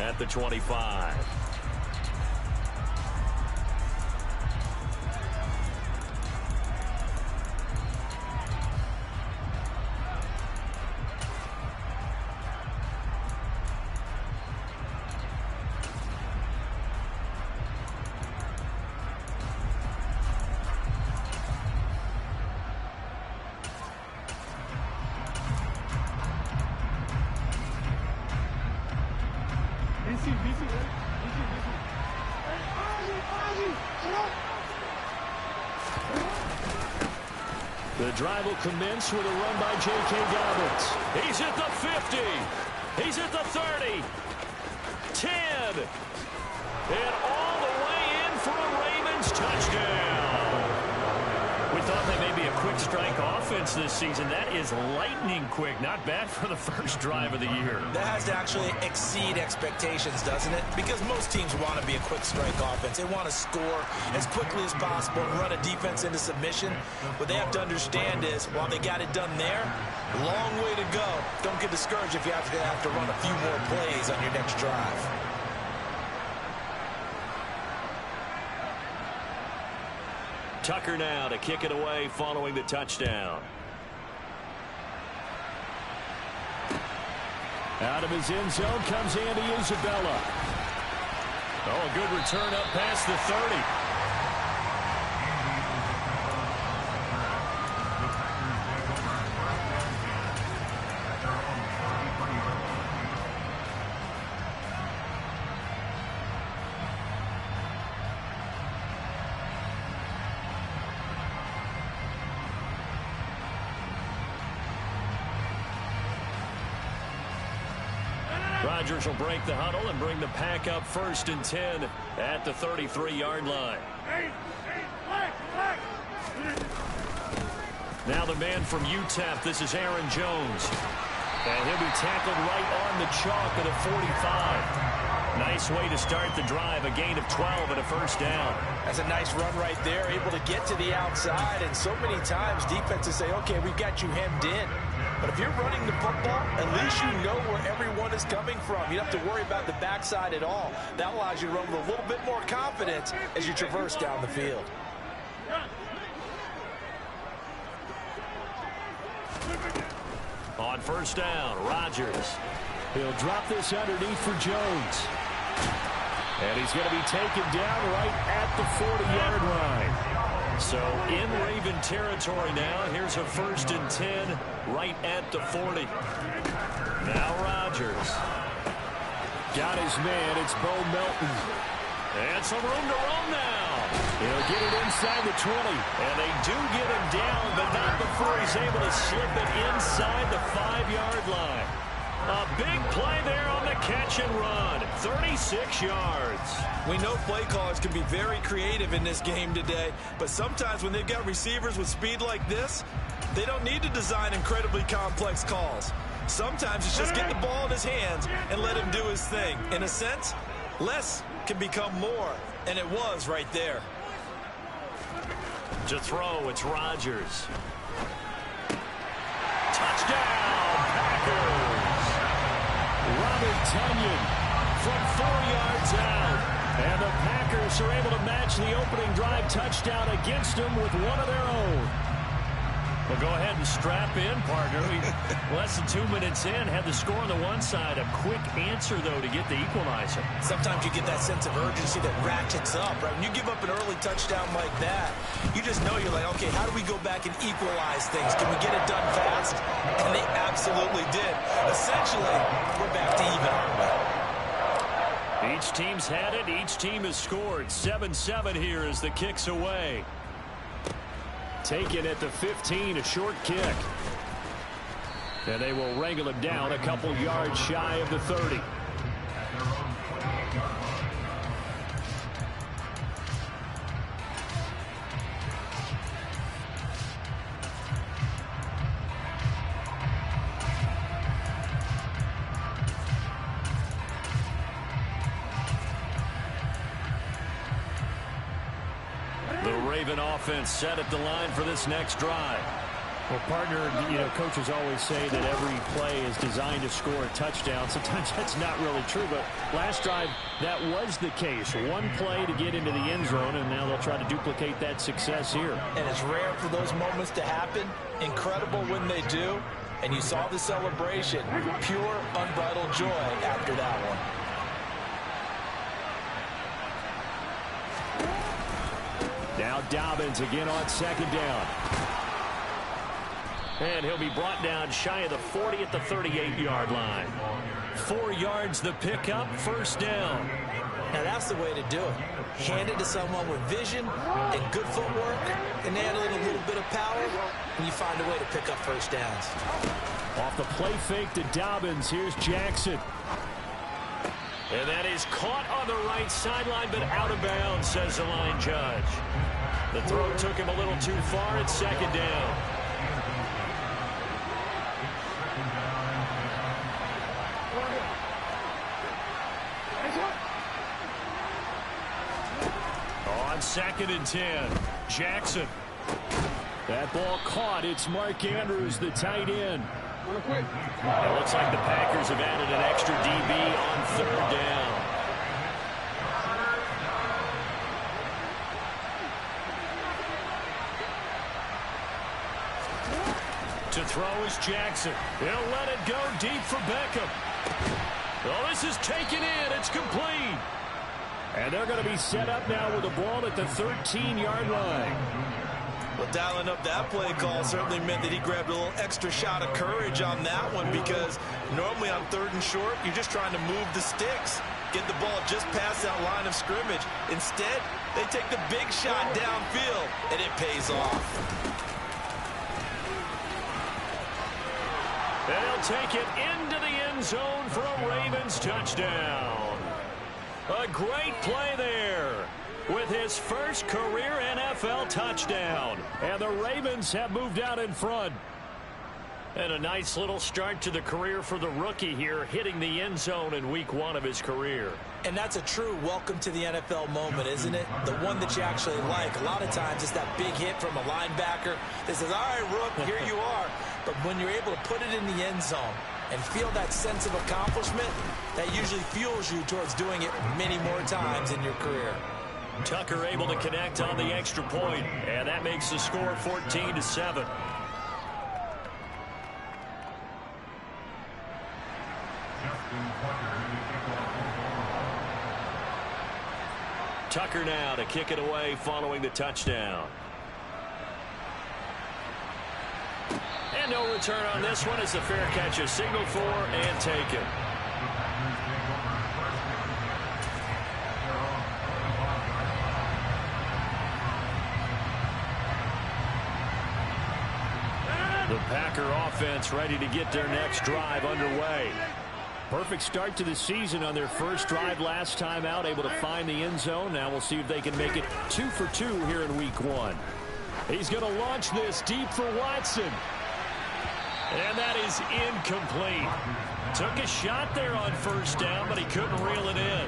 at the 25. The drive will commence with a run by J.K. Dobbins. He's at the 50. He's at the 30. 10. And all the way in for a Ravens touchdown. We thought they may be a quick strike offense this season. That is lightning quick. Not bad for the first drive of the year. That has to actually exceed expectations, doesn't it? Because most teams want to be a quick strike offense. They want to score as quickly as possible and run a defense into submission. What they have to understand is, while they got it done there, long way to go. Don't get discouraged if you have to run a few more plays on your next drive. Tucker now to kick it away following the touchdown. Out of his end zone comes Andy Isabella. Oh, a good return up past the 30. Rodgers will break the huddle and bring the pack up 1st and 10 at the 33-yard line. Now the man from UTEP, this is Aaron Jones. And he'll be tackled right on the chalk at a 45. Nice way to start the drive, a gain of 12 and a first down. That's a nice run right there, able to get to the outside. And so many times defenses say, okay, we've got you hemmed in. But if you're running the football, at least you know where everyone is coming from. You don't have to worry about the backside at all. That allows you to run with a little bit more confidence as you traverse down the field. On first down, Rodgers. He'll drop this underneath for Jones. And he's going to be taken down right at the 40-yard line. So in Raven territory now. Here's a 1st and 10 right at the 40. Now Rodgers. Got his man. It's Bo Melton. And some room to roam now. He'll get it inside the 20. And they do get him down, but not before he's able to slip it inside the 5-yard line. A big play there on the catch and run. 36 yards. We know play callers can be very creative in this game today, but sometimes when they've got receivers with speed like this, they don't need to design incredibly complex calls. Sometimes it's just get the ball in his hands and let him do his thing. In a sense, less can become more, and it was right there. To throw, it's Rodgers. Touchdown, Packers! Robert Tonyan from 4 yards out. And the Packers are able to match the opening drive touchdown against them with one of their own. Well, go ahead and strap in, partner. Less than 2 minutes in, had the score on the one side. A quick answer, though, to get the equalizer. Sometimes you get that sense of urgency that ratchets up, right? When you give up an early touchdown like that, you just know you're like, okay, how do we go back and equalize things? Can we get it done fast? And they absolutely did. Essentially, we're back to even, aren't we? Each team's had it. Each team has scored. 7-7 here as the kick's away. Taken at the 15, a short kick. And they will wrangle him down a couple yards shy of the 30. The Raven offense set at the line for this next drive. Well, partner, coaches always say that every play is designed to score a touchdown. Sometimes that's not really true, but last drive, that was the case. One play to get into the end zone, and now they'll try to duplicate that success here. And it's rare for those moments to happen. Incredible when they do. And you saw the celebration. Pure, unbridled joy after that one. Now Dobbins again on second down. And he'll be brought down shy of the 40 at the 38-yard line. 4 yards the pickup, first down. Now that's the way to do it. Hand it to someone with vision and good footwork, and add a little bit of power, and you find a way to pick up first downs. Off the play fake to Dobbins, here's Jackson. And that is caught on the right sideline, but out of bounds, says the line judge. The throw took him a little too far at second down. On 2nd and 10, Jackson. That ball caught. It's Mark Andrews, the tight end. It looks like the Packers have added an extra DB on 3rd down. To throw is Jackson. He'll let it go deep for Beckham. Oh, this is taken in. It's complete. And they're going to be set up now with the ball at the 13-yard line. Well, dialing up that play call certainly meant that he grabbed a little extra shot of courage on that one, because normally on 3rd and short, you're just trying to move the sticks, get the ball just past that line of scrimmage. Instead, they take the big shot downfield, and it pays off. They'll take it into the end zone for a Ravens touchdown. A great play there with his first career NFL touchdown. And the Ravens have moved out in front. And a nice little start to the career for the rookie here, hitting the end zone in week 1 of his career. And that's a true welcome to the NFL moment, isn't it? The one that you actually like. A lot of times it's that big hit from a linebacker that says, all right, Rook, here you are. But when you're able to put it in the end zone and feel that sense of accomplishment, that usually fuels you towards doing it many more times in your career. Tucker able to connect on the extra point, and that makes the score 14-7. Tucker now to kick it away following the touchdown. And no return on this one as the fair catch is signaled for and taken. The Packer offense ready to get their next drive underway. Perfect start to the season on their first drive last time out, able to find the end zone. Now we'll see if they can make it 2 for 2 here in week 1. He's going to launch this deep for Watson. And that is incomplete. Took a shot there on first down, but he couldn't reel it in.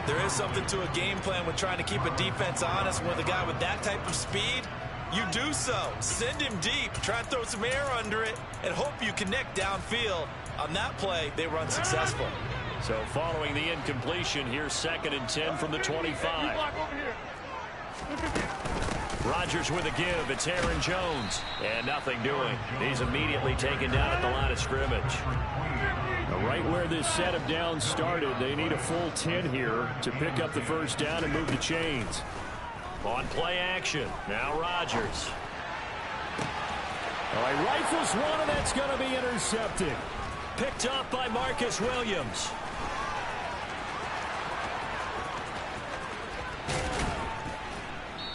There is something to a game plan with trying to keep a defense honest with a guy with that type of speed. You do so. Send him deep. Try and throw some air under it and hope you connect downfield. On that play, they were unsuccessful. So following the incompletion, here's 2nd and 10 from the 25. Rodgers with a give. It's Aaron Jones. And nothing doing. He's immediately taken down at the line of scrimmage. Now, right where this set of downs started, they need a full 10 here to pick up the first down and move the chains. On play action. Now Rodgers. All right, rifles one, and that's going to be intercepted. Picked up by Marcus Williams.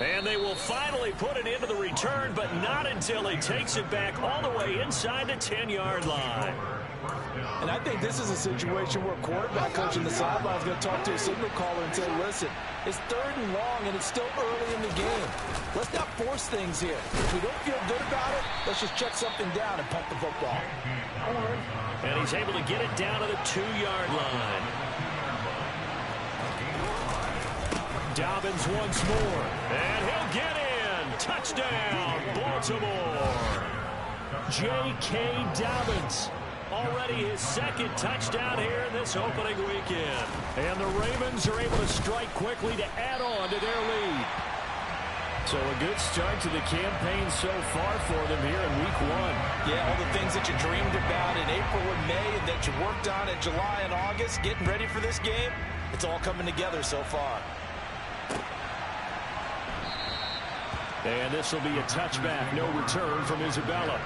And they will finally put it into the return, but not until he takes it back all the way inside the 10-yard line. And I think this is a situation where quarterback coach in the sideline is going to talk to a signal caller and say, listen, it's 3rd and long, and it's still early in the game. Let's not force things here. If we don't feel good about it, let's just check something down and punt the football. And he's able to get it down to the 2-yard line. Dobbins once more. And he'll get in. Touchdown, Baltimore. J.K. Dobbins. Already his second touchdown here in this opening weekend. And the Ravens are able to strike quickly to add on to their lead. So a good start to the campaign so far for them here in week 1. Yeah, all the things that you dreamed about in April and May and that you worked on in July and August, getting ready for this game, it's all coming together so far. And this will be a touchback. No return from Isabella.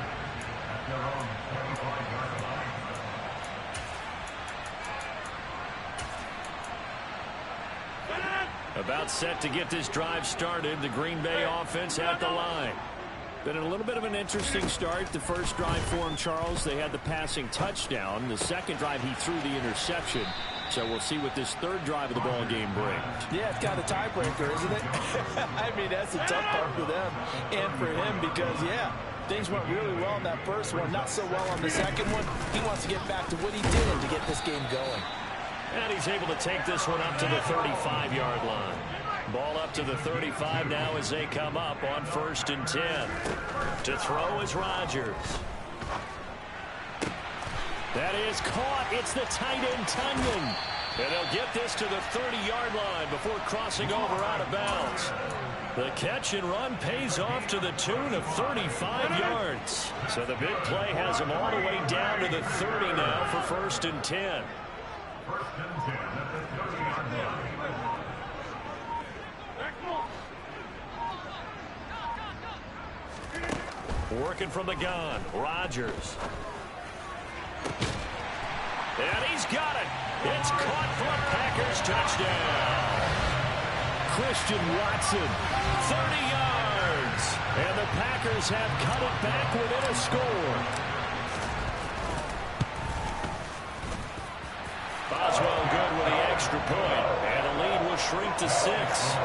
About set to get this drive started. The Green Bay offense at the line. Been a little bit of an interesting start. The first drive for him, Charles, they had the passing touchdown. The second drive, he threw the interception. So we'll see what this third drive of the ball game brings. Yeah, it's kind of a tiebreaker, isn't it? I mean, that's a tough part for them and for him because, yeah, things went really well in that first one, not so well on the second one. He wants to get back to what he did to get this game going. And he's able to take this one up to the 35-yard line. Ball up to the 35 now as they come up on 1st and 10. To throw is Rodgers. That is caught. It's the tight end, Tunyon. And they'll get this to the 30-yard line before crossing over out of bounds. The catch and run pays off to the tune of 35 yards. So the big play has him all the way down to the 30 now for 1st and 10. Working from the gun, Rodgers. And he's got it. It's caught for a Packers touchdown. Christian Watson, 30 yards. And the Packers have cut it back within a score. Boswell good with the extra point. And the lead will shrink to 6.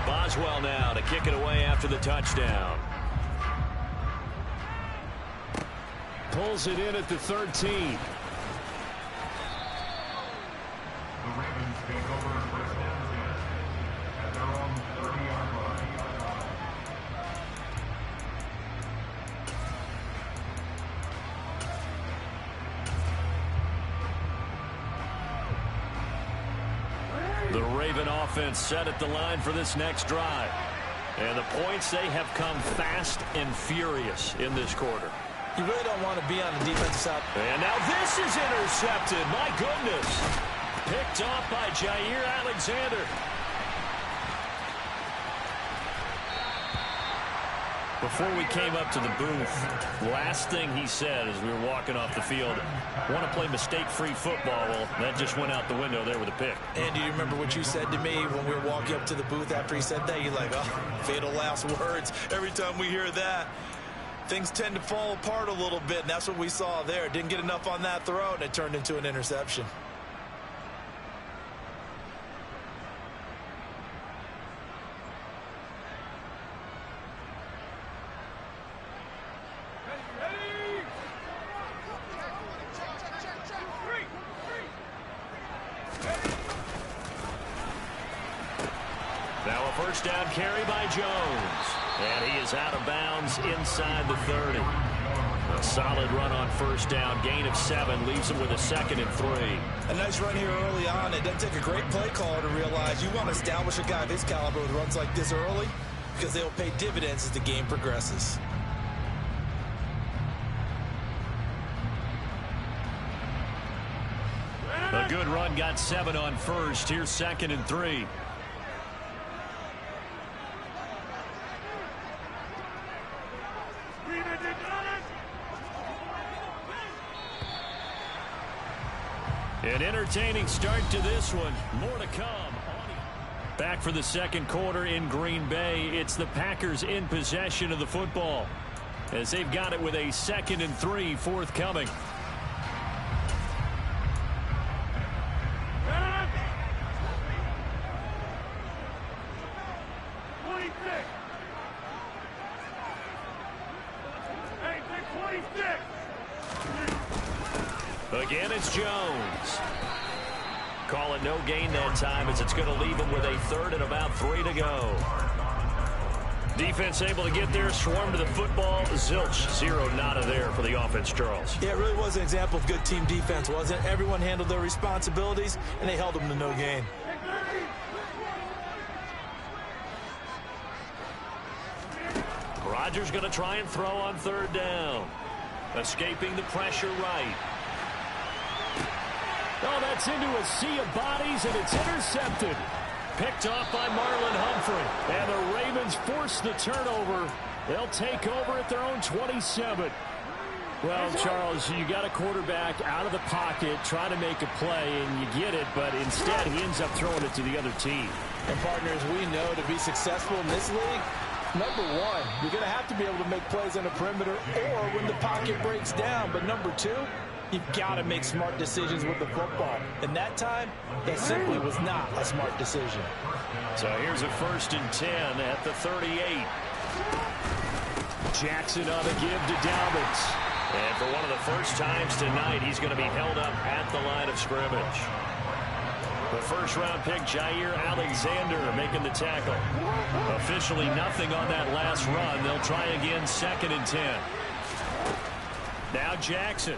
Boswell now to kick it away after the touchdown. Pulls it in at the 13. The Raven offense set at the line for this next drive. And the points, they have come fast and furious in this quarter. You really don't want to be on the defensive side. And now this is intercepted. My goodness. Picked off by Jair Alexander. Before we came up to the booth, last thing he said as we were walking off the field, want to play mistake-free football. Well, that just went out the window there with a pick. And do you remember what you said to me when we were walking up to the booth after he said that? You're like, oh, fatal last words. Every time we hear that, things tend to fall apart a little bit, and that's what we saw there. Didn't get enough on that throw, and it turned into an interception. Now a first down carry by Jones. And he is out of bounds inside the 30. A solid run on first down. Gain of 7 leaves him with a 2nd and 3. A nice run here early on. It doesn't take a great play caller to realize you want to establish a guy of his caliber with runs like this early because they'll pay dividends as the game progresses. A good run, got 7 on first. Here's 2nd and 3. An entertaining start to this one. More to come. Back for the second quarter in Green Bay. It's the Packers in possession of the football as they've got it with a 2nd and 3 forthcoming. Again, it's Jones. Call it no gain that time as it's going to leave him with a third and about 3 to go. Defense able to get there, swarm to the football. Zilch, 0 nada there for the offense, Charles. Yeah, it really was an example of good team defense, wasn't it? Everyone handled their responsibilities, and they held them to no gain. Rodgers going to try and throw on 3rd down. Escaping the pressure right. Oh, that's into a sea of bodies, and it's intercepted. Picked off by Marlon Humphrey. And the Ravens force the turnover. They'll take over at their own 27. Well, Charles, you got a quarterback out of the pocket trying to make a play, and you get it, but instead he ends up throwing it to the other team. And, partners, we know to be successful in this league, number one, you're going to have to be able to make plays on the perimeter or when the pocket breaks down. But number two, you've got to make smart decisions with the football. And that time, that simply was not a smart decision. So here's a 1st and 10 at the 38. Jackson on the give to Dalvin. And for one of the first times tonight, he's going to be held up at the line of scrimmage. The 1st-round pick, Jair Alexander, making the tackle. Officially nothing on that last run. They'll try again, 2nd and 10. Now Jackson.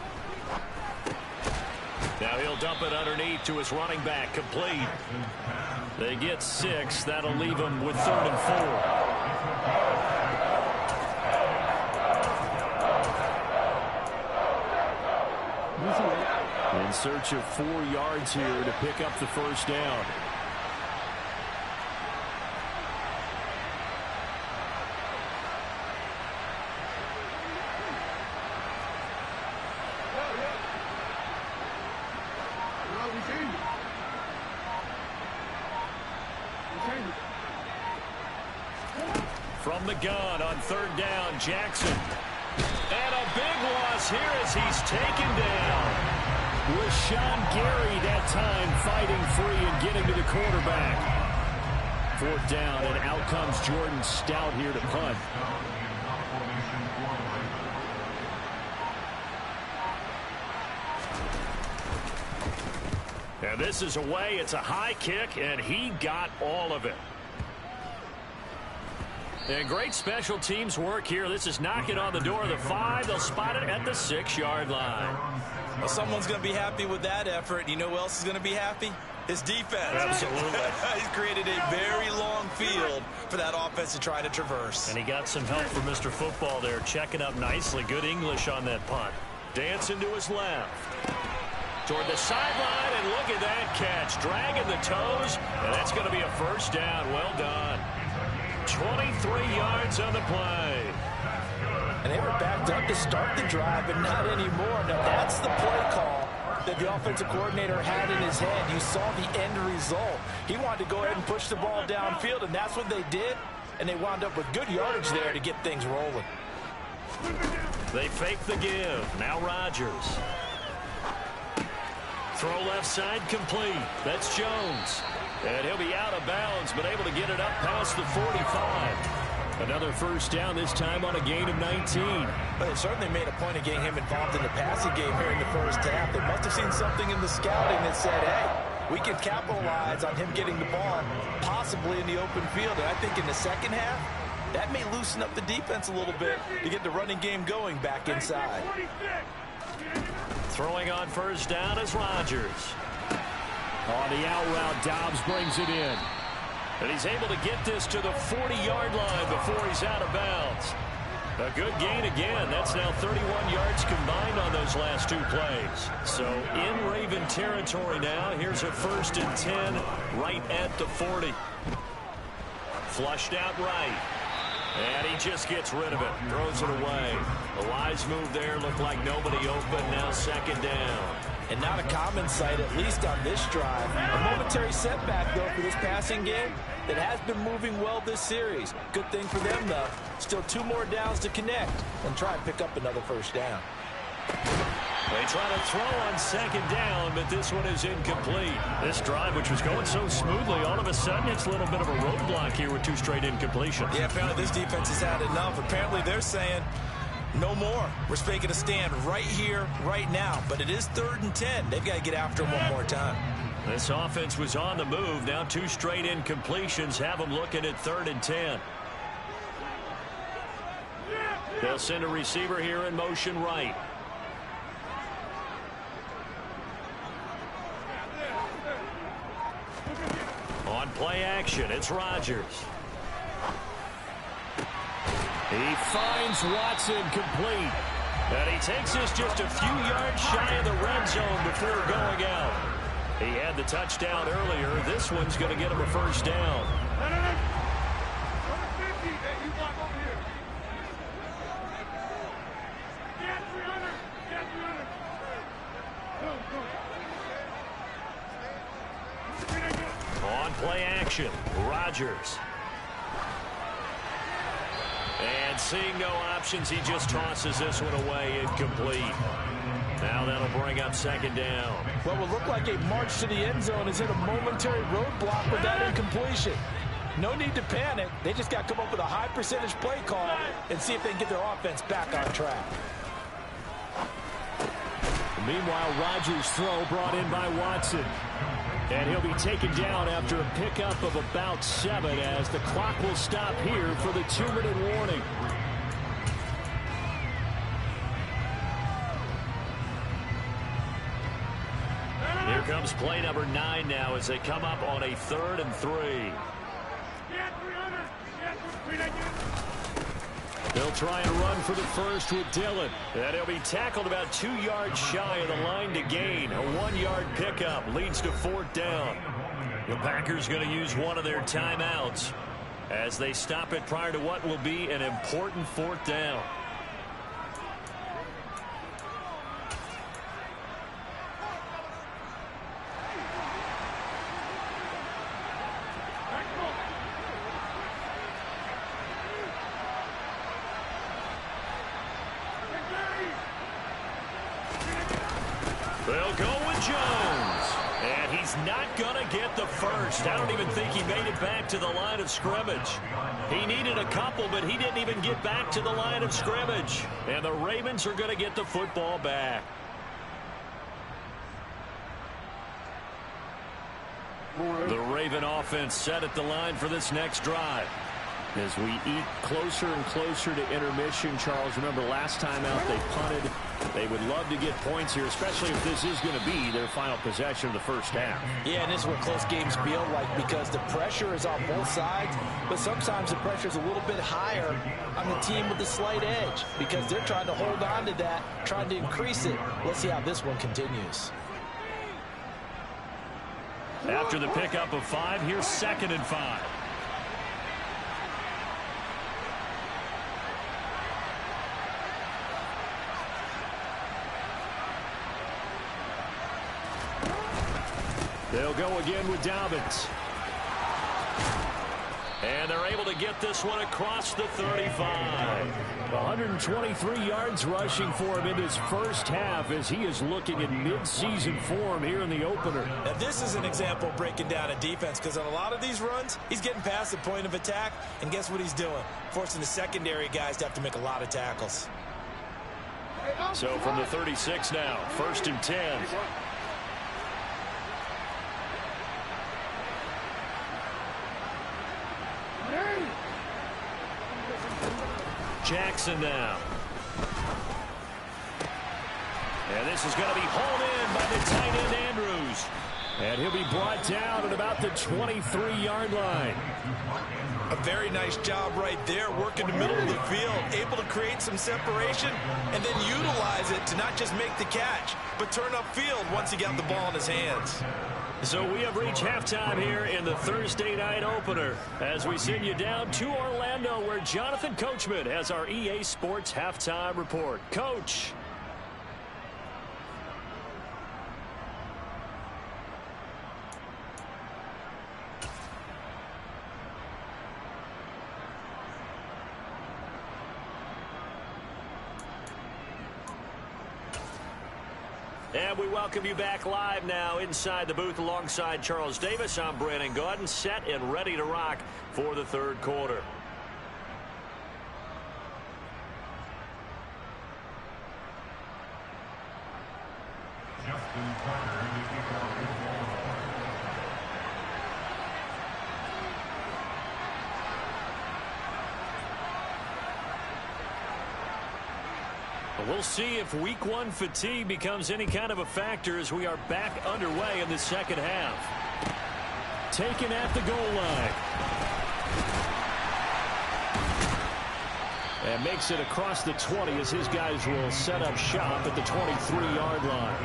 Now he'll dump it underneath to his running back, complete. They get 6. That'll leave him with 3rd and 4. In search of 4 yards here to pick up the 1st down. From the gun on 3rd down, Jackson. And a big loss here as he's taken down. Rashawn Gary that time fighting free and getting to the quarterback. 4th down, and out comes Jordan Stout here to punt. And this is away. It's a high kick, and he got all of it. And great special teams work here. This is knocking on the door of the 5. They'll spot it at the 6-yard line. Well, someone's going to be happy with that effort. You know who else is going to be happy? His defense. Absolutely. He's created a very long field for that offense to try to traverse. And he got some help from Mr. Football there, checking up nicely. Good English on that punt. Dancing to his left. Toward the sideline, and look at that catch. Dragging the toes, and that's going to be a 1st down. Well done. 23 yards on the play. And they were backed up to start the drive, but not anymore. Now, that's the play call that the offensive coordinator had in his head. You saw the end result. He wanted to go ahead and push the ball downfield, and that's what they did. And they wound up with good yardage there to get things rolling. They fake the give. Now Rodgers. Throw left side complete. That's Jones. And he'll be out of bounds, but able to get it up past the 45. Another 1st down, this time on a gain of 19. But they certainly made a point of getting him involved in the passing game here in the 1st half. They must have seen something in the scouting that said, hey, we can capitalize on him getting the ball, possibly in the open field. And I think in the 2nd half, that may loosen up the defense a little bit to get the running game going back inside. Throwing on 1st down is Rodgers. On the out route, Dobbs brings it in. And he's able to get this to the 40-yard line before he's out of bounds. A good gain again. That's now 31 yards combined on those last 2 plays. So in Raven territory now. Here's a 1st and 10 right at the 40. Flushed out right. And he just gets rid of it. Throws it away. A wise move there. Looked like nobody open. Now 2nd down. And not a common sight, at least on this drive. A momentary setback, though, for this passing game that has been moving well this series. Good thing for them, though. Still 2 more downs to connect and try and pick up another 1st down. They try to throw on 2nd down, but this one is incomplete. This drive, which was going so smoothly, all of a sudden it's a little bit of a roadblock here with 2 straight incompletions. Yeah, apparently this defense has had enough. Apparently they're saying, No more. We're making a stand right here, right now. But it is 3rd and 10. They've got to get after him one more time. This offense was on the move. Now 2 straight incompletions have them looking at 3rd and 10. They'll send a receiver here in motion right. On play action, it's Rodgers. He finds Watson complete. And he takes this just a few yards shy of the red zone before going out. He had the touchdown earlier. This one's going to get him a first down. On play action, Rodgers. And seeing no options, he just tosses this one away incomplete. Now that'll bring up 2nd down. What will look like a march to the end zone has hit a momentary roadblock with that incompletion. No need to panic. They just got to come up with a high percentage play call and see if they can get their offense back on track. Meanwhile, Rodgers' throw brought in by Watson. And he'll be taken down after a pickup of about 7 as the clock will stop here for the 2-minute warning. Here comes play number 9 now as they come up on a 3rd and 3. They'll try and run for the first with Dillon. And he'll be tackled about 2 yards shy of the line to gain. A 1-yard pickup leads to 4th down. The Packers going to use one of their timeouts as they stop it prior to what will be an important 4th down. They'll go with Jones. And he's not going to get the first. I don't even think he made it back to the line of scrimmage. He needed a couple, but he didn't even get back to the line of scrimmage. And the Ravens are going to get the football back. The Raven offense set at the line for this next drive. As we eat closer and closer to intermission, Charles, remember last time out they punted. They would love to get points here, especially if this is going to be their final possession of the first half. Yeah, and this is what close games feel like because the pressure is on both sides, but sometimes the pressure is a little bit higher on the team with the slight edge because they're trying to hold on to that, trying to increase it. Let's see how this one continues. After the pickup of 5, here's 2nd and 5. They'll go again with Dobbins. And they're able to get this one across the 35. 123 yards rushing for him in his first half as he is looking in mid-season form here in the opener. Now this is an example of breaking down a defense because on a lot of these runs, he's getting past the point of attack, and guess what he's doing? Forcing the secondary guys to have to make a lot of tackles. So from the 36 now, 1st and 10. Jackson now. And this is going to be hauled in by the tight end Andrews. And he'll be brought down at about the 23-yard line. A very nice job right there, working the middle of the field, able to create some separation and then utilize it to not just make the catch, but turn upfield once he got the ball in his hands. So we have reached halftime here in the Thursday night opener as we send you down to Orlando where Jonathan Coachman has our EA Sports halftime report. Coach. And we welcome you back live now inside the booth alongside Charles Davis. I'm Brandon Gaudin, set and ready to rock for the third quarter. We'll see if week one fatigue becomes any kind of a factor as we are back underway in the second half. Taken at the goal line. And makes it across the 20 as his guys will set up shop at the 23-yard line.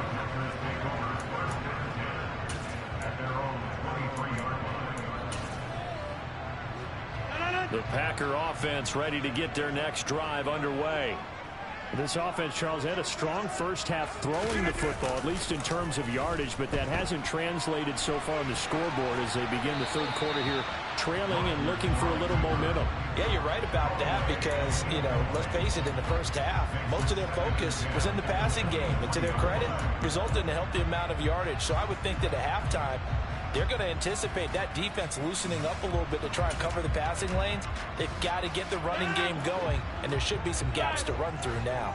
The Packer offense ready to get their next drive underway. This offense, Charles, had a strong first half throwing the football, at least in terms of yardage, but that hasn't translated so far on the scoreboard as they begin the third quarter here, trailing and looking for a little momentum. Yeah, you're right about that because, let's face it, in the first half, most of their focus was in the passing game. And to their credit, resulted in a healthy amount of yardage. So I would think that at halftime, they're going to anticipate that defense loosening up a little bit to try and cover the passing lanes. They've got to get the running game going, and there should be some gaps to run through now.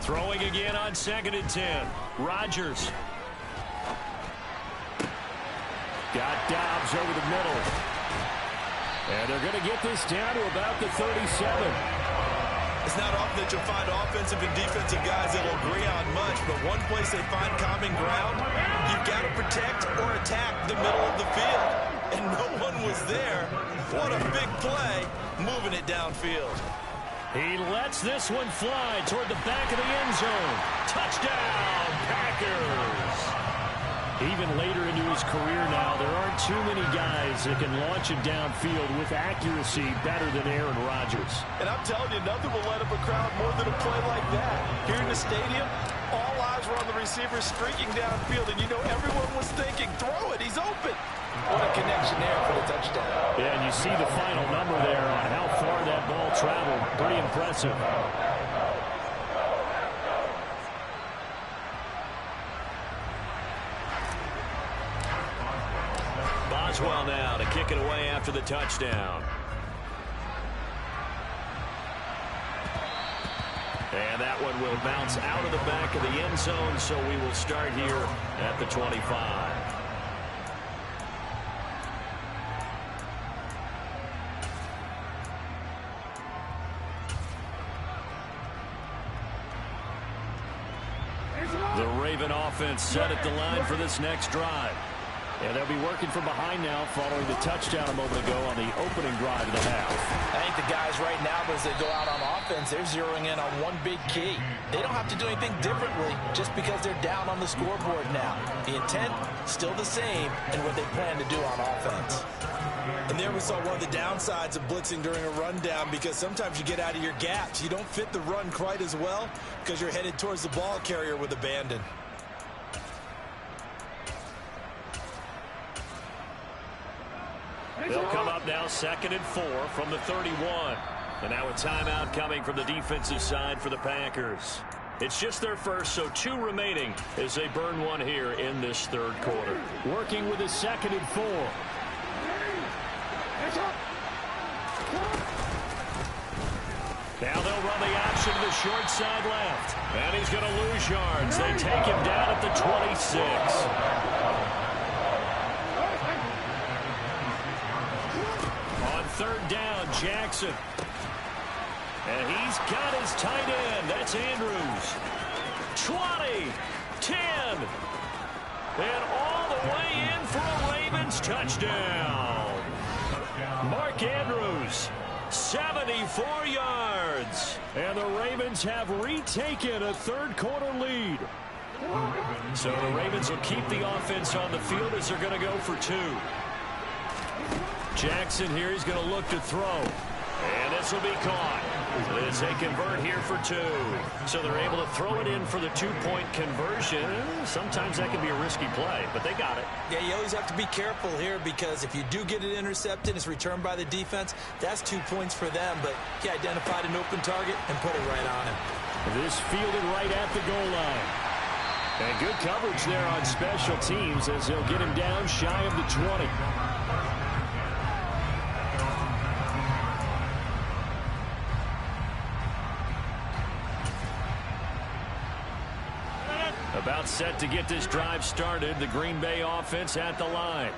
Throwing again on 2nd and 10. Rodgers. Got Dobbs over the middle. And they're going to get this down to about the 37. It's not often that you'll find offensive and defensive guys that will agree on much, but one place they find common ground, you've got to protect or attack the middle of the field. And no one was there. What a big play, moving it downfield. He lets this one fly toward the back of the end zone. Touchdown, Packers. Even later into his career now, there aren't too many guys that can launch it downfield with accuracy better than Aaron Rodgers. And I'm telling you, nothing will light up a crowd more than a play like that. Here in the stadium, all eyes were on the receiver streaking downfield, and everyone was thinking, throw it, he's open. What a connection there for the touchdown. Yeah, and you see the final number there on how far that ball traveled. Pretty impressive. Boswell now to kick it away after the touchdown. And that one will bounce out of the back of the end zone, so we will start here at the 25. The Raven offense set at the line for this next drive. And they'll be working from behind now following the touchdown a moment ago on the opening drive of the half. I think the guys right now, as they go out on offense, they're zeroing in on one big key. They don't have to do anything differently just because they're down on the scoreboard now. The intent, still the same, and what they plan to do on offense. And there we saw one of the downsides of blitzing during a rundown, because sometimes you get out of your gaps. You don't fit the run quite as well because you're headed towards the ball carrier with abandon. They'll come up now 2nd and 4 from the 31. And now a timeout coming from the defensive side for the Packers. It's just their first, so 2 remaining as they burn one here in this third quarter. Working with a 2nd and 4. Now they'll run the option to the short side left. And he's going to lose yards. They take him down at the 26. Third down, Jackson. And he's got his tight end. That's Andrews. 20, 10. And all the way in for a Ravens touchdown. Mark Andrews, 74 yards. And the Ravens have retaken a third quarter lead. So the Ravens will keep the offense on the field as they're going to go for 2. Jackson here, he's going to look to throw. And this will be caught. As they convert here for 2. So they're able to throw it in for the 2-point conversion. Sometimes that can be a risky play, but they got it. Yeah, you always have to be careful here, because if you do get it intercepted, it's returned by the defense, that's 2 points for them. But he identified an open target and put it right on him. This fielded right at the goal line. And good coverage there on special teams as they'll get him down shy of the 20. About set to get this drive started. The Green Bay offense at the line.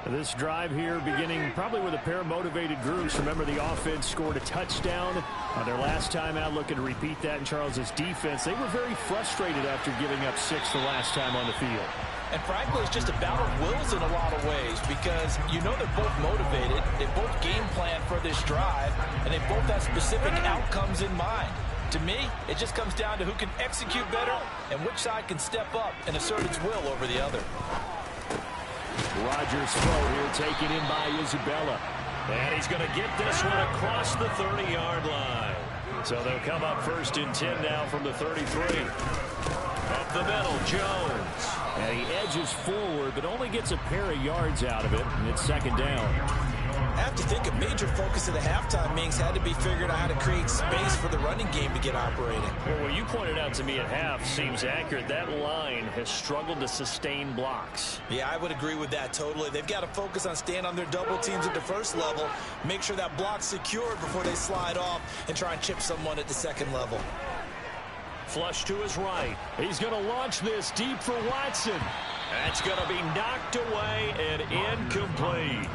This drive here beginning probably with a pair of motivated groups. Remember, the offense scored a touchdown on their last time out, looking to repeat that in Charles's defense. They were very frustrated after giving up 6 the last time on the field. And frankly, it's just a battle of wills in a lot of ways because you know they're both motivated. They both game plan for this drive, and they both have specific outcomes in mind. To me, it just comes down to who can execute better and which side can step up and assert its will over the other. Rodgers' throw here taken in by Isabella. And he's going to get this one across the 30-yard line. So they'll come up 1st and 10 now from the 33. Up the middle, Jones. And he edges forward, but only gets a pair of yards out of it, and it's 2nd down. I have to think a major focus of the halftime meetings had to be figuring out how to create space for the running game to get operating. Well, what you pointed out to me at half seems accurate. That line has struggled to sustain blocks. Yeah, I would agree with that totally. They've got to focus on staying on their double teams at the first level, make sure that block's secured before they slide off and try and chip someone at the second level. Flush to his right. He's going to launch this deep for Watson. That's going to be knocked away and incomplete.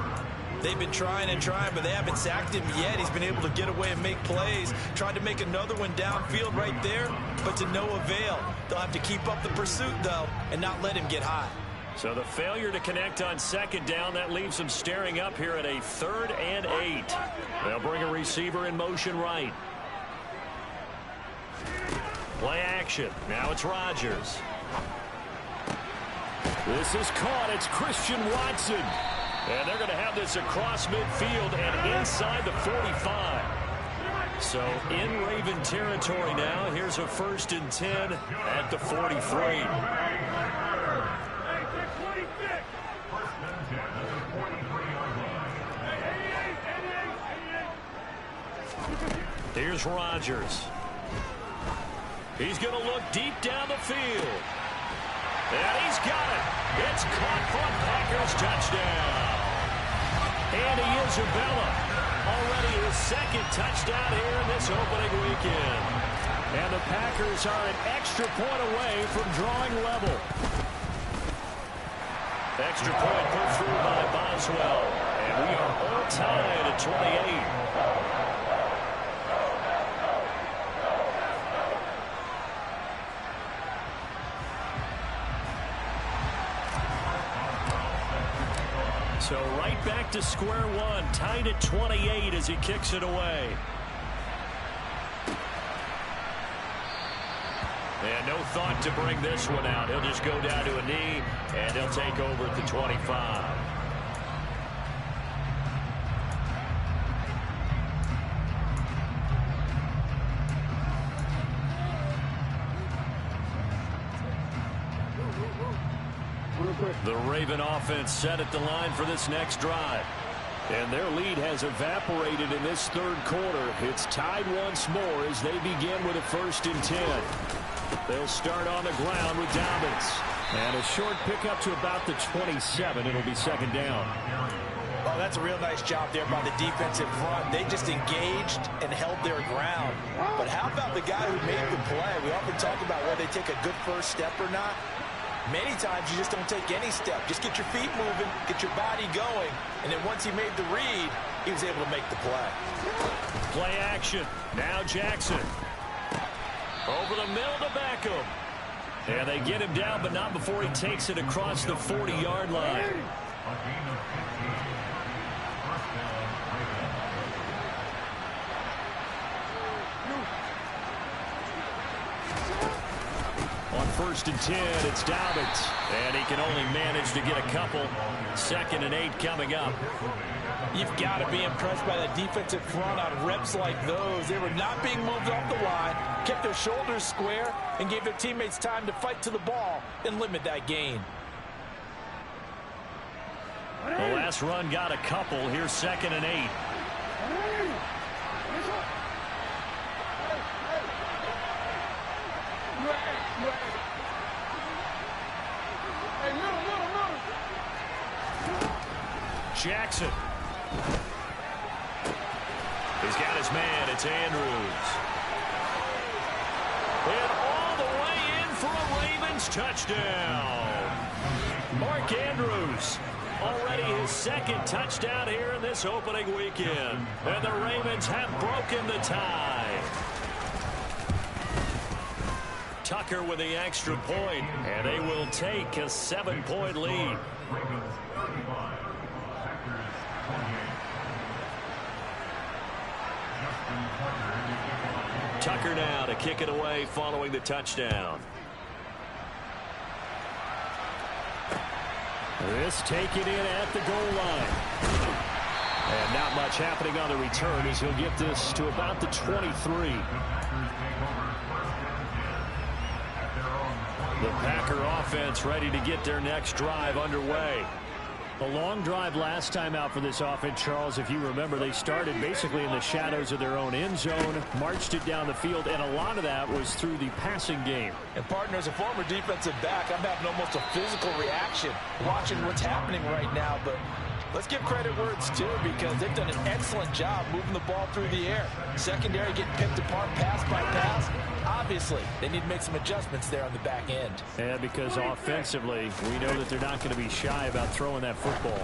They've been trying and trying, but they haven't sacked him yet. He's been able to get away and make plays. Tried to make another one downfield right there, but to no avail. They'll have to keep up the pursuit, though, and not let him get hot. So the failure to connect on 2nd down, that leaves them staring up here at a 3rd and 8. They'll bring a receiver in motion right. Play action. Now it's Rodgers. This is caught. It's Christian Watson. And they're going to have this across midfield and inside the 45. So in Raven territory now. Here's a 1st and 10 at the 43. Here's Rodgers. He's going to look deep down the field. And he's got it. It's caught for a Packers touchdown. Andy Isabella, already his 2nd touchdown here in this opening weekend. And the Packers are an extra point away from drawing level. Extra point put through by Boswell. And we are all tied at 28. So right back to square one, tied at 28 as he kicks it away. And no thought to bring this one out. He'll just go down to a knee, and he'll take over at the 25. The Raven offense set at the line for this next drive. And their lead has evaporated in this 3rd quarter. It's tied once more as they begin with a 1st and 10. They'll start on the ground with Dobbins. And a short pickup to about the 27. It'll be 2nd down. Oh, that's a real nice job there by the defensive front. They just engaged and held their ground. But how about the guy who made the play? We often talk about whether they take a good first step or not. Many times you just don't take any step. Just get your feet moving, get your body going, and then once he made the read, he was able to make the play. Play action. Now Jackson. Over the middle to Beckham. And they get him down, but not before he takes it across the 40-yard line. On 1st and 10, it's Dobbins. And he can only manage to get a couple. 2nd and 8 coming up. You've got to be impressed by that defensive front on reps like those. They were not being moved off the line, kept their shoulders square, and gave their teammates time to fight to the ball and limit that gain. The last run got a couple. Here's 2nd and 8. Jackson. He's got his man. It's Andrews. And all the way in for a Raven Ravens touchdown. Mark Andrews, already his second touchdown here in this opening weekend. And the Ravens have broken the tie. Tucker with the extra point, and they will take a 7-point lead. Tucker now to kick it away following the touchdown. This taken in at the goal line. And not much happening on the return as he'll get this to about the 23. The Packer offense ready to get their next drive underway. A long drive last time out for this offense, Charles. If you remember, they started basically in the shadows of their own end zone, marched it down the field, and a lot of that was through the passing game. And partner, as a former defensive back, I'm having almost a physical reaction watching what's happening right now. But let's give credit where it's due, because they've done an excellent job moving the ball through the air. Secondary getting picked apart pass by pass. Obviously, they need to make some adjustments there on the back end. And because offensively, we know that they're not going to be shy about throwing that football.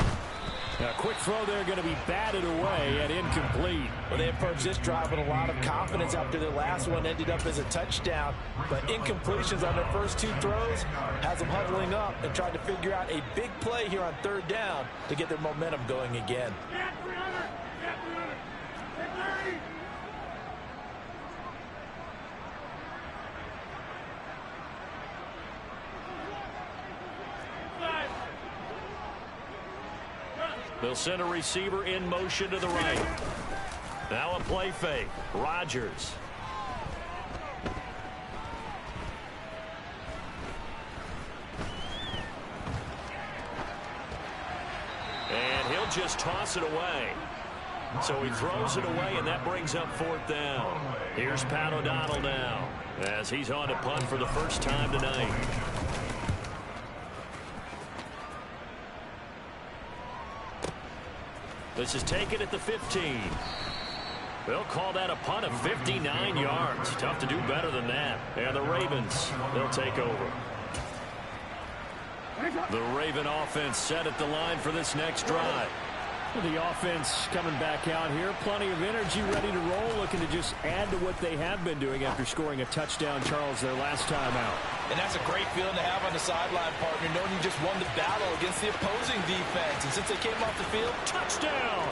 A quick throw there, going to be batted away and incomplete. Well, they approached this drive with a lot of confidence after their last one ended up as a touchdown. But incompletions on their first two throws has them huddling up and trying to figure out a big play here on third down to get their momentum going again. They'll send a receiver in motion to the right. Now a play fake. Rodgers. And he'll just toss it away. So he throws it away, and that brings up fourth down. Here's Pat O'Donnell now as he's on to punt for the first time tonight. This is taken at the 15. They'll call that a punt of 59 yards. Tough to do better than that. And the Ravens, they'll take over. The Raven offense set at the line for this next drive. The offense coming back out here. Plenty of energy, ready to roll, looking to just add to what they have been doing after scoring a touchdown, Charles, their last time out. And that's a great feeling to have on the sideline, partner, knowing you just won the battle against the opposing defense. And since they came off the field, touchdown!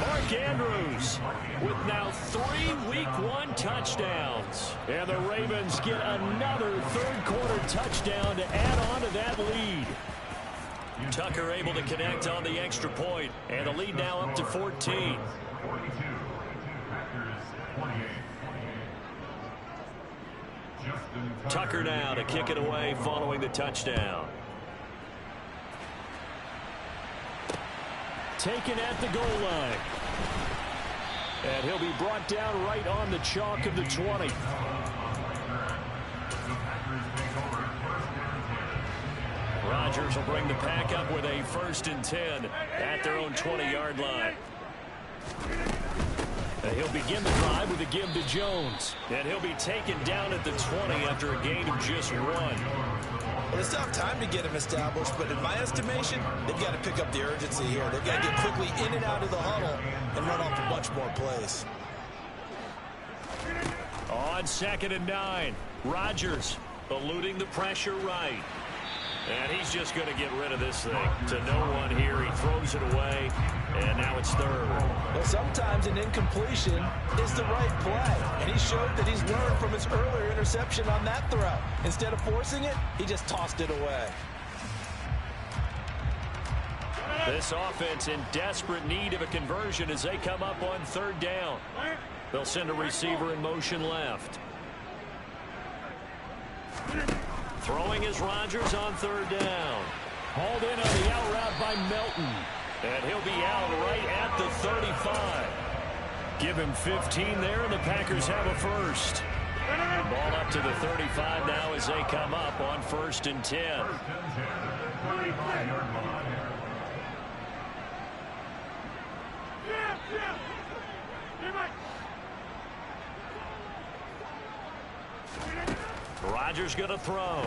Mark Andrews with now 3 Week 1 touchdowns. And the Ravens get another third-quarter touchdown to add on to that lead. Tucker able to connect on the extra point, and the lead now up to 14. Tucker now to kick it away following the touchdown. Taken at the goal line. And he'll be brought down right on the chalk of the 20. Rodgers will bring the pack up with a 1st and 10 at their own 20-yard line. And he'll begin the drive with a give to Jones. And he'll be taken down at the 20 after a gain of just 1. Well, it's not time to get him established, but in my estimation, they've got to pick up the urgency here. They've got to get quickly in and out of the huddle and run off a bunch more plays. On 2nd and 9, Rodgers eluding the pressure right. And he's just going to get rid of this thing to no one here. He throws it away, and now it's 3rd. Well, sometimes an incompletion is the right play, and he showed that he's learned from his earlier interception on that throw. Instead of forcing it, he just tossed it away. This offense in desperate need of a conversion as they come up on 3rd down. They'll send a receiver in motion left. Throwing is Rodgers on 3rd down. Hauled in on the out route by Melton. And he'll be out right at the 35. Give him 15 there, and the Packers have a 1st. Ball up to the 35 now as they come up on 1st and 10. Rodgers going to throw.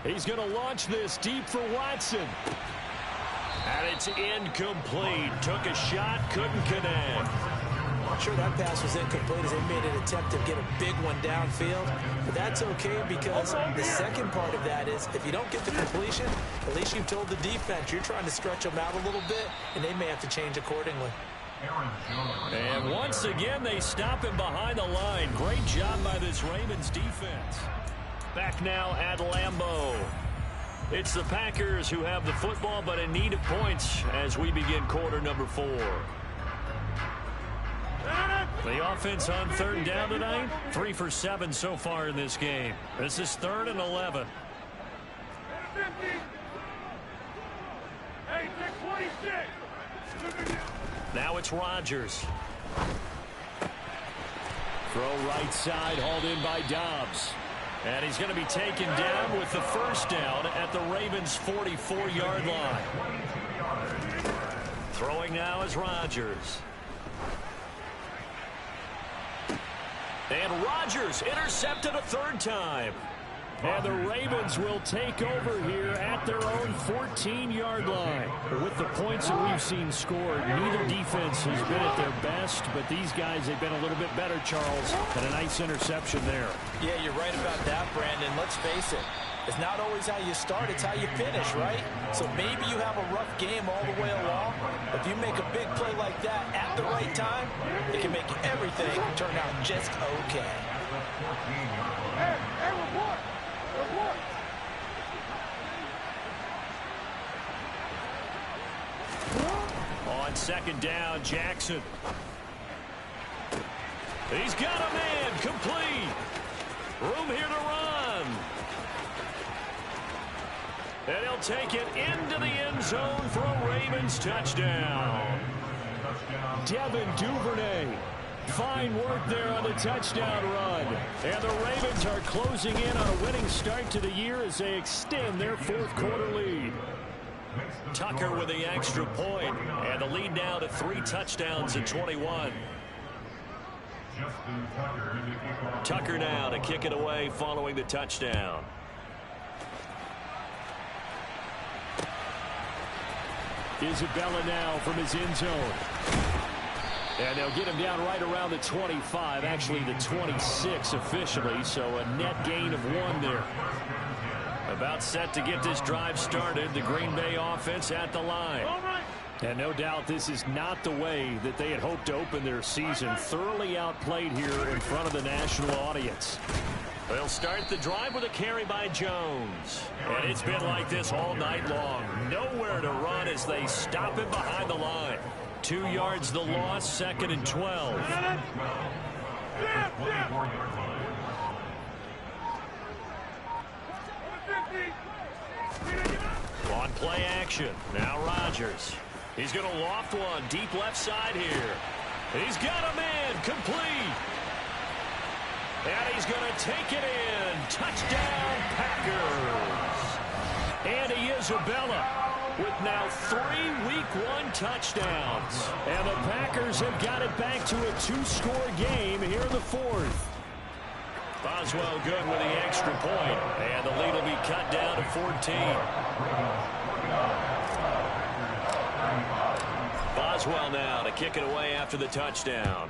He's going to launch this deep for Watson. And it's incomplete. Took a shot, couldn't connect. Sure, that pass was incomplete as they made an attempt to get a big one downfield. But that's okay because the second part of that is if you don't get the completion, at least you've told the defense you're trying to stretch them out a little bit, and they may have to change accordingly. And once again, they stop him behind the line. Great job by this Ravens defense. Back now at Lambeau. It's the Packers who have the football, but in need of points as we begin quarter number 4. The offense on third down tonight, 3 for 7 so far in this game. This is 3rd and 11. Now it's Rodgers. Throw right side, hauled in by Dobbs. And he's going to be taken down with the first down at the Ravens' 44-yard line. Throwing now is Rodgers. And Rodgers intercepted a 3rd time. And the Ravens will take over here at their own 14-yard line. With the points that we've seen scored, neither defense has been at their best, but these guys, they've been a little bit better, Charles, and a nice interception there. Yeah, you're right about that, Brandon. Let's face it. It's not always how you start, it's how you finish, right? So maybe you have a rough game all the way along. If you make a big play like that at the right time, it can make everything turn out just okay. On second down, Jackson. He's got a man, complete. Room here to run. And he'll take it into the end zone for a Ravens touchdown. Devin Duvernay. Fine work there on the touchdown run. And the Ravens are closing in on a winning start to the year as they extend their 4th quarter lead. Tucker with the extra point, and the lead now to 3 touchdowns at 21. Tucker now to kick it away following the touchdown. Isabella now from his end zone. And they'll get him down right around the 25, actually the 26 officially, so a net gain of 1 there. About set to get this drive started, the Green Bay offense at the line. And no doubt this is not the way that they had hoped to open their season. Thoroughly outplayed here in front of the national audience. They'll start the drive with a carry by Jones. And it's been like this all night long. Nowhere to run as they stop him behind the line. 2 yards the loss, 2nd and 12. On play action, now Rodgers. He's going to loft one deep left side here. He's got a man, complete. And he's going to take it in. Touchdown, Packers. Andy Isabella with now 3 Week 1 touchdowns. And the Packers have got it back to a 2-score game here in the 4th. Boswell good with the extra point, and the lead will be cut down to 14. Boswell now to kick it away after the touchdown.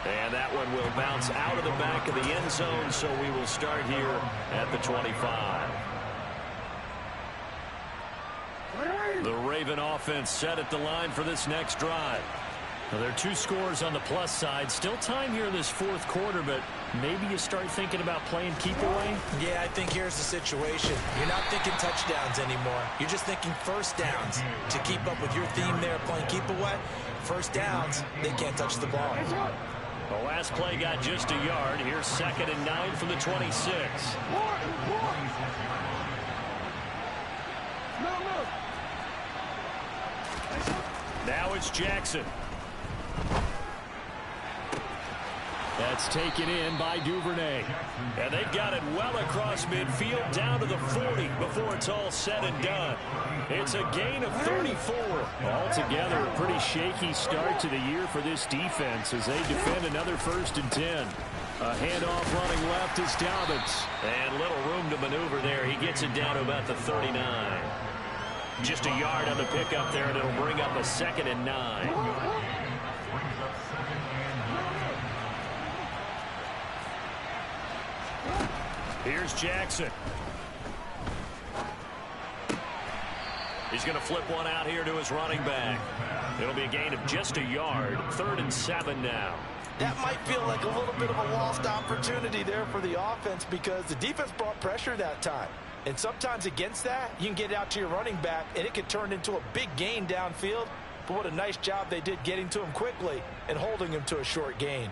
And that one will bounce out of the back of the end zone, so we will start here at the 25. The Raven offense set at the line for this next drive. Well, there are 2 scores on the plus side. Still time here in this 4th quarter, but maybe you start thinking about playing keep away? Yeah, I think here's the situation. You're not thinking touchdowns anymore. You're just thinking first downs. To keep up with your theme there, playing keep away, first downs, they can't touch the ball. The last play got just a yard. Here's 2nd and 9 from the 26. Now it's Jackson. That's taken in by Duvernay. And they've got it well across midfield down to the 40 before it's all said and done. It's a gain of 34. Altogether, a pretty shaky start to the year for this defense as they defend another 1st and 10. A handoff running left is Dobbins. And little room to maneuver there. He gets it down to about the 39. Just a yard on the pickup there, and it'll bring up a 2nd and 9. Here's Jackson. He's going to flip one out here to his running back. It'll be a gain of just a yard. 3rd and 7 now. That might feel like a little bit of a lost opportunity there for the offense because the defense brought pressure that time. And sometimes against that, you can get it out to your running back, and it can turn into a big gain downfield. But what a nice job they did getting to him quickly and holding him to a short gain.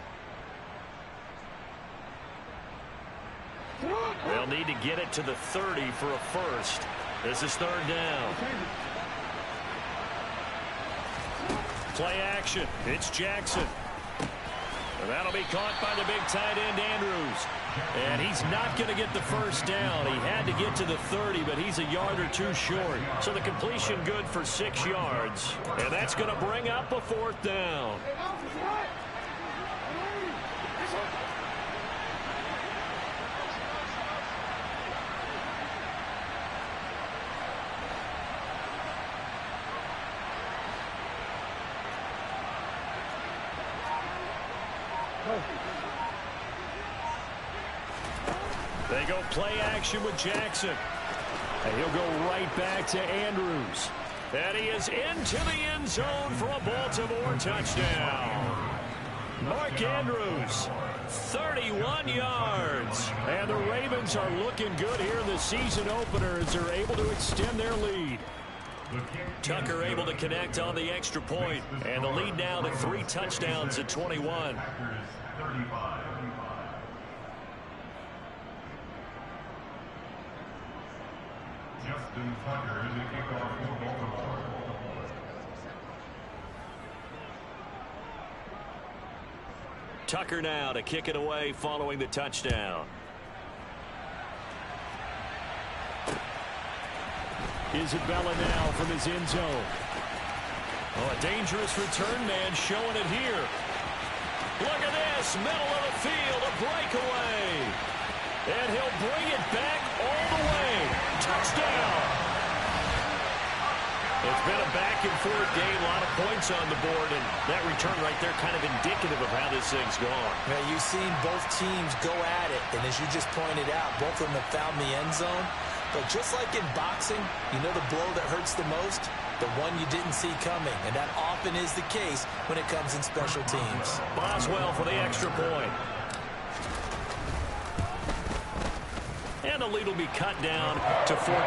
They'll need to get it to the 30 for a first. This is 3rd down. Play action. It's Jackson. And that'll be caught by the big tight end, Andrews. And he's not going to get the first down. He had to get to the 30, but he's a yard or 2 short. So the completion good for 6 yards. And that's going to bring up a 4th down. They go play action with Jackson. And he'll go right back to Andrews. And he is into the end zone for a Baltimore touchdown. Mark Andrews, 31 yards. And the Ravens are looking good here in the season opener as they're able to extend their lead. Tucker able to connect on the extra point. And the lead now to 3 touchdowns at 21. Tucker now to kick it away following the touchdown. Isabella now from his end zone. Oh, a dangerous return man showing it here. Look at this, middle of the field, a breakaway. And he'll bring it back all the way. Touchdown. It's been a back-and-forth game, a lot of points on the board, and that return right there kind of indicative of how this thing's gone. Yeah, you've seen both teams go at it, and as you just pointed out, both of them have found the end zone. But just like in boxing, you know the blow that hurts the most? The one you didn't see coming, and that often is the case when it comes in special teams. Boswell for the extra point. And the lead will be cut down to 14.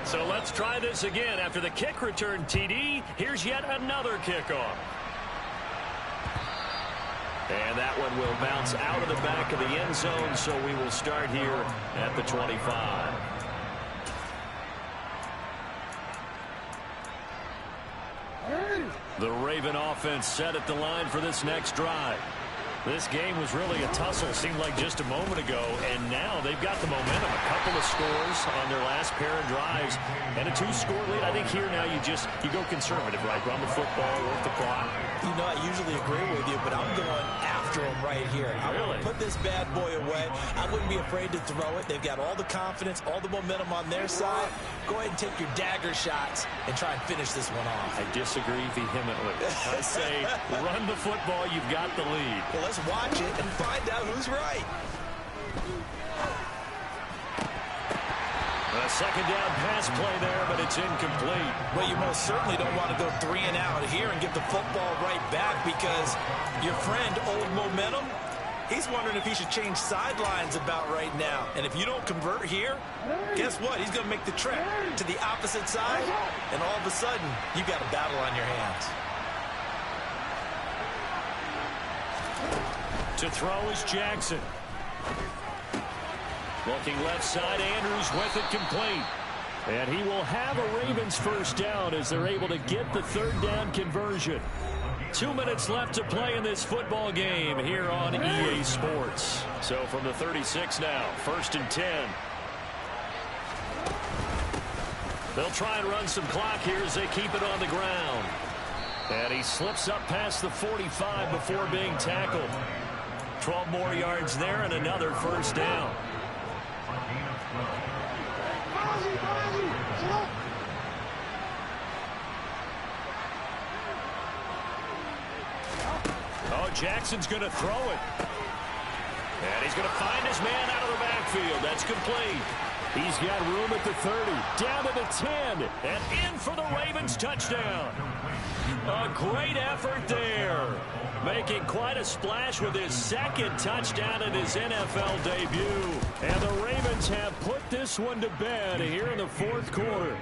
So let's try this again. After the kick return TD, here's yet another kickoff. And that one will bounce out of the back of the end zone, so we will start here at the 25. The Raven offense set at the line for this next drive. This game was really a tussle, seemed like just a moment ago, and now they've got the momentum. A couple of scores on their last pair of drives, and a 2-score lead. I think here now you go conservative, right? Run the football, work the clock. You know, I usually agree with you, but I'm going after him right here. I Really? want to put this bad boy away. I wouldn't be afraid to throw it. They've got all the confidence, all the momentum on their side. Go ahead and take your dagger shots and try and finish this one off. I disagree vehemently. I say run the football. You've got the lead. Well, let's watch it and find out who's right. A second down pass play there, but it's incomplete. Well, you most certainly don't want to go 3 and out here and give the football right back because your friend, Old Momentum, he's wondering if he should change sidelines about right now. And if you don't convert here, guess what? He's going to make the trek to the opposite side, and all of a sudden, you've got a battle on your hands. To throw is Jackson. Looking left side, Andrews with it complete. And he will have a Ravens first down as they're able to get the third down conversion. 2 minutes left to play in this football game here on EA Sports. So from the 36 now, 1st and 10. They'll try and run some clock here as they keep it on the ground. And he slips up past the 45 before being tackled. 12 more yards there and another first down. Oh, Jackson's going to throw it. And he's going to find his man out of the backfield. That's complete. He's got room at the 30, down to the 10, and in for the Ravens touchdown. A great effort there. Making quite a splash with his second touchdown in his NFL debut. And the Ravens have put this one to bed here in the fourth quarter.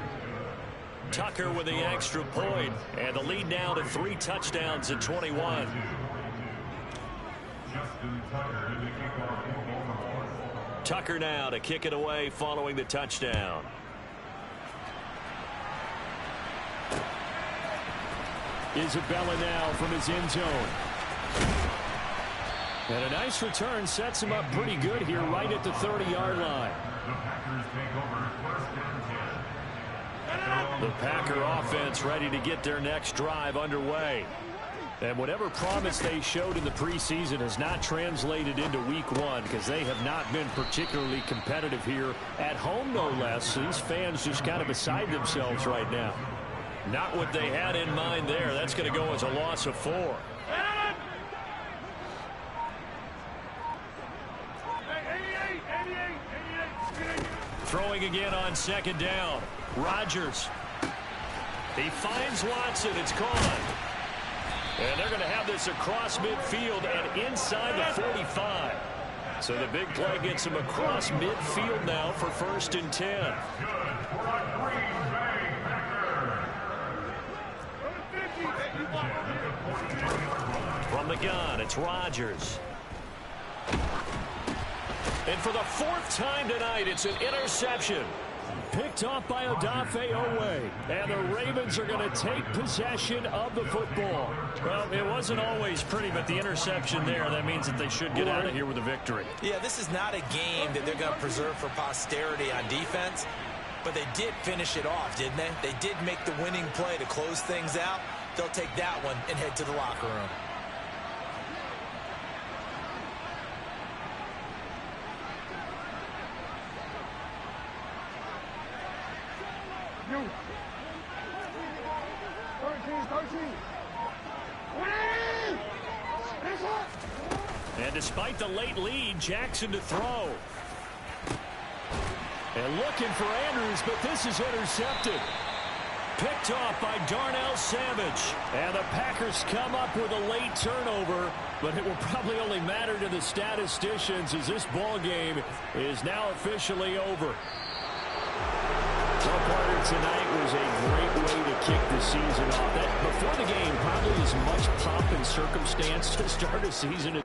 Tucker with the extra point, and the lead now to 3 touchdowns at 21. Tucker now to kick it away following the touchdown. Isabella now from his end zone. And a nice return sets him up pretty good here right at the 30-yard line. The Packer offense ready to get their next drive underway. And whatever promise they showed in the preseason has not translated into week 1 because they have not been particularly competitive here at home, no less. These fans just kind of beside themselves right now. Not what they had in mind there. That's going to go as a loss of 4. Throwing again on 2nd down. Rodgers. He finds Watson. It's gone. And they're going to have this across midfield and inside the 45. So the big play gets him across midfield now for 1st and 10. From the gun, it's Rodgers. And for the 4th time tonight, it's an interception. Picked off by Odafe Owe. And the Ravens are going to take possession of the football. Well, it wasn't always pretty, but the interception there, that means that they should get out of here with a victory. Yeah, this is not a game that they're going to preserve for posterity on defense, but they did finish it off, didn't they? They did make the winning play to close things out. They'll take that one and head to the locker room. And despite the late lead, Jackson to throw. And looking for Andrews, but this is intercepted. Picked off by Darnell Savage. And the Packers come up with a late turnover, but it will probably only matter to the statisticians as this ball game is now officially over. Two-parter tonight was a great way to kick the season off. That before the game, probably as much pomp and circumstance to start a season.